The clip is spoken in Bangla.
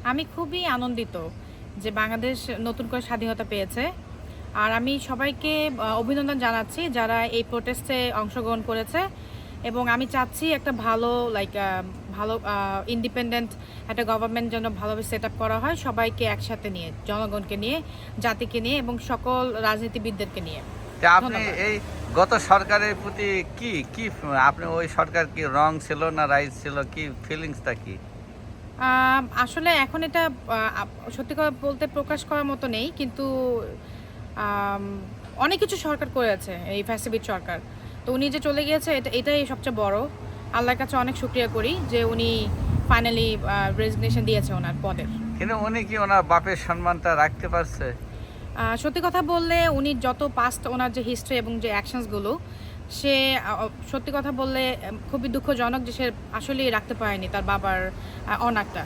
আমি খুবই আনন্দিত যে বাংলাদেশ নতুন করে স্বাধীনতা পেয়েছে। আর আমি সবাইকে অভিনন্দন জানাচ্ছি যারা এই প্রোটেস্টে অংশগ্রহণ করেছে। এবং আমি চাচ্ছি একটা ভালো ভালো ইন্ডিপেন্ডেন্ট একটা গভর্নমেন্ট যেন ভালোভাবে সেট আপ করা হয়, সবাইকে একসাথে নিয়ে, জনগণকে নিয়ে, জাতিকে নিয়ে এবং সকল রাজনীতিবিদদেরকে নিয়ে। আপনি এই গত সরকারের প্রতি কি কি আপনি ওই সরকার কি রং ছিল না রাইট ছিল, কি ফিলিংসটা কি? আসলে এখন এটা সত্যি কথা বলতে প্রকাশ করার মতো নেই, কিন্তু অনেক কিছু সরকার করেছে এই ফ্যাসিলিটি সরকার। তো উনি যে চলে গিয়েছে এটাই সবচেয়ে বড়। আল্লাহর কাছে অনেক শুকরিয়া করি যে উনি ফাইনালি রেজিগনেশন দিয়েছে ওনার পদের। কিন্তু উনি কি ওনার বাপের সম্মানটা রাখতে পারছে? সত্যি কথা বললে উনি যত পাস্ট ওনার যে হিস্ট্রি এবং যে অ্যাকশনসগুলো, সে সত্যি কথা বললে খুবই দুঃখজনক যে সে আসলেই রাখতে পারেনি তার বাবার অনারটা।